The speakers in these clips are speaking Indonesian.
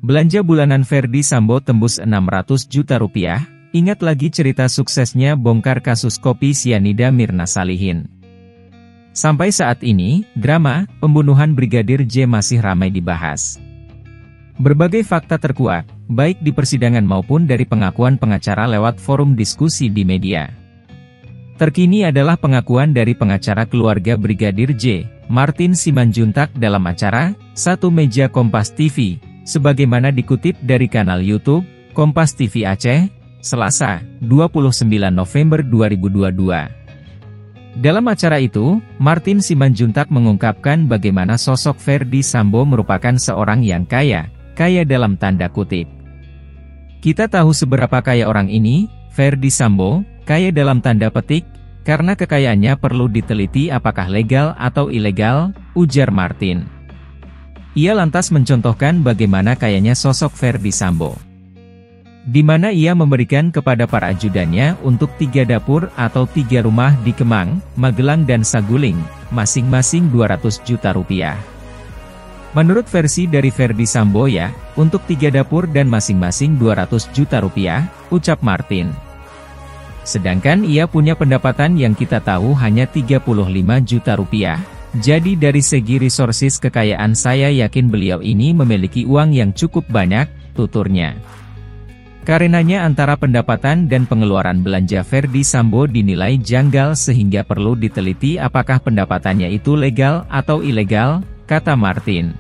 Belanja bulanan Ferdy Sambo tembus 600 juta rupiah, ingat lagi cerita suksesnya bongkar kasus kopi sianida Mirna Salihin. Sampai saat ini, drama pembunuhan Brigadir J masih ramai dibahas. Berbagai fakta terkuak, baik di persidangan maupun dari pengakuan pengacara lewat forum diskusi di media. Terkini adalah pengakuan dari pengacara keluarga Brigadir J, Martin Simanjuntak dalam acara Satu Meja Kompas TV. Sebagaimana dikutip dari kanal YouTube Kompas TV Aceh, Selasa, 29 November 2022. Dalam acara itu, Martin Simanjuntak mengungkapkan bagaimana sosok Ferdy Sambo merupakan seorang yang kaya dalam tanda kutip. Kita tahu seberapa kaya orang ini, Ferdy Sambo, kaya dalam tanda petik, karena kekayaannya perlu diteliti apakah legal atau ilegal, ujar Martin. Ia lantas mencontohkan bagaimana kayanya sosok Ferdy Sambo, di mana ia memberikan kepada para ajudannya untuk 3 dapur atau 3 rumah di Kemang, Magelang dan Saguling, masing-masing 200 juta rupiah. Menurut versi dari Ferdy Sambo ya, untuk 3 dapur dan masing-masing 200 juta rupiah, ucap Martin. Sedangkan ia punya pendapatan yang kita tahu hanya 35 juta rupiah. Jadi dari segi resources kekayaan saya yakin beliau ini memiliki uang yang cukup banyak, tuturnya. Karenanya antara pendapatan dan pengeluaran belanja Ferdy Sambo dinilai janggal sehingga perlu diteliti apakah pendapatannya itu legal atau ilegal, kata Martin.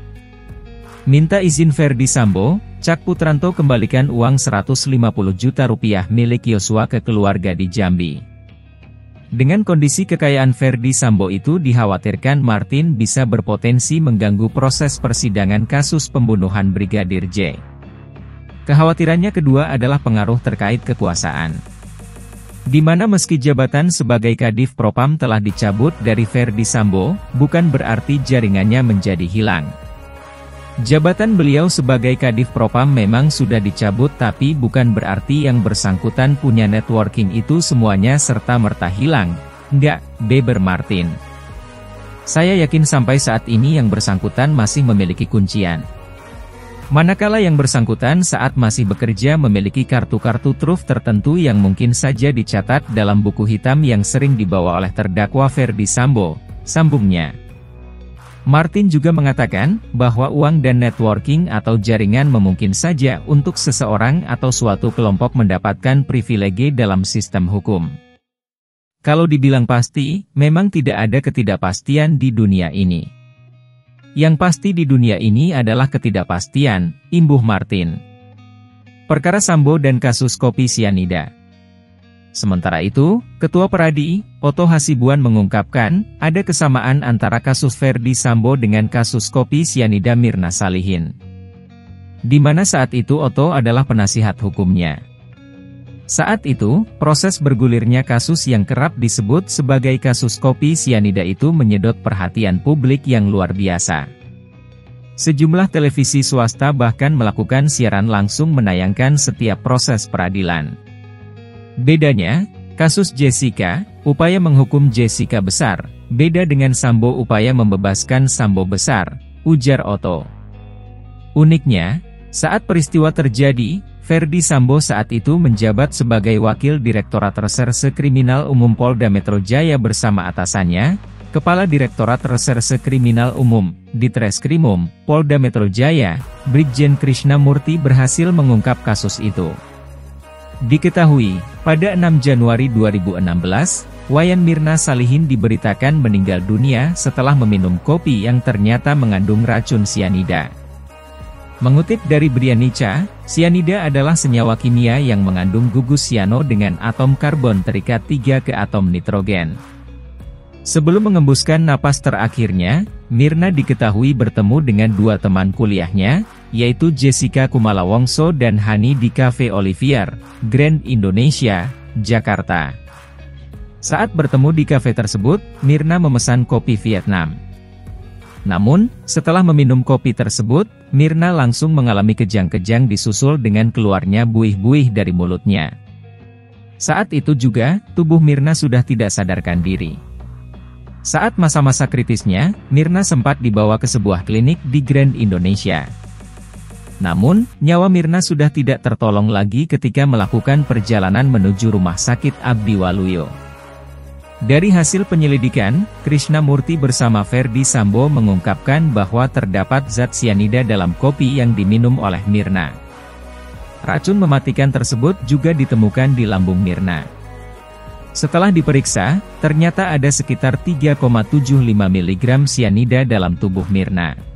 Minta izin Ferdy Sambo, Cak Putranto kembalikan uang 150 juta rupiah milik Yosua ke keluarga di Jambi. Dengan kondisi kekayaan Ferdy Sambo itu dikhawatirkan Martin bisa berpotensi mengganggu proses persidangan kasus pembunuhan Brigadir J. Kekhawatirannya kedua adalah pengaruh terkait kekuasaan. Di mana meski jabatan sebagai Kadif Propam telah dicabut dari Ferdy Sambo, bukan berarti jaringannya menjadi hilang. Jabatan beliau sebagai Kadif Propam memang sudah dicabut tapi bukan berarti yang bersangkutan punya networking itu semuanya serta-merta hilang. Enggak, beber Martin. Saya yakin sampai saat ini yang bersangkutan masih memiliki kuncian. Manakala yang bersangkutan saat masih bekerja memiliki kartu-kartu truf tertentu yang mungkin saja dicatat dalam buku hitam yang sering dibawa oleh terdakwa Ferdy Sambo, sambungnya. Martin juga mengatakan, bahwa uang dan networking atau jaringan memungkinkan saja untuk seseorang atau suatu kelompok mendapatkan privilege dalam sistem hukum. Kalau dibilang pasti, memang tidak ada ketidakpastian di dunia ini. Yang pasti di dunia ini adalah ketidakpastian, imbuh Martin. Perkara Sambo dan kasus kopi sianida. Sementara itu, Ketua Peradi, Oto Hasibuan mengungkapkan, ada kesamaan antara kasus Ferdy Sambo dengan kasus kopi sianida Mirna Salihin. Di mana saat itu Oto adalah penasihat hukumnya. Saat itu, proses bergulirnya kasus yang kerap disebut sebagai kasus kopi sianida itu menyedot perhatian publik yang luar biasa. Sejumlah televisi swasta bahkan melakukan siaran langsung menayangkan setiap proses peradilan. Bedanya, kasus Jessica, upaya menghukum Jessica besar, beda dengan Sambo upaya membebaskan Sambo besar, ujar Oto. Uniknya, saat peristiwa terjadi, Ferdy Sambo saat itu menjabat sebagai Wakil Direktorat Reserse Kriminal Umum Polda Metro Jaya bersama atasannya, Kepala Direktorat Reserse Kriminal Umum, Ditreskrimum, Polda Metro Jaya, Brigjen Krishna Murti berhasil mengungkap kasus itu. Diketahui, pada 6 Januari 2016, Wayan Mirna Salihin diberitakan meninggal dunia setelah meminum kopi yang ternyata mengandung racun sianida. Mengutip dari Brianica, sianida adalah senyawa kimia yang mengandung gugus siano dengan atom karbon terikat 3 ke atom nitrogen. Sebelum mengembuskan napas terakhirnya, Mirna diketahui bertemu dengan 2 teman kuliahnya, yaitu Jessica Kumala Wongso dan Hani di Cafe Olivier, Grand Indonesia, Jakarta. Saat bertemu di kafe tersebut, Mirna memesan kopi Vietnam. Namun, setelah meminum kopi tersebut, Mirna langsung mengalami kejang-kejang disusul dengan keluarnya buih-buih dari mulutnya. Saat itu juga, tubuh Mirna sudah tidak sadarkan diri. Saat masa-masa kritisnya, Mirna sempat dibawa ke sebuah klinik di Grand Indonesia. Namun, nyawa Mirna sudah tidak tertolong lagi ketika melakukan perjalanan menuju rumah sakit Abdi Waluyo. Dari hasil penyelidikan, Krishnamurti bersama Ferdy Sambo mengungkapkan bahwa terdapat zat sianida dalam kopi yang diminum oleh Mirna. Racun mematikan tersebut juga ditemukan di lambung Mirna. Setelah diperiksa, ternyata ada sekitar 3,75 mg sianida dalam tubuh Mirna.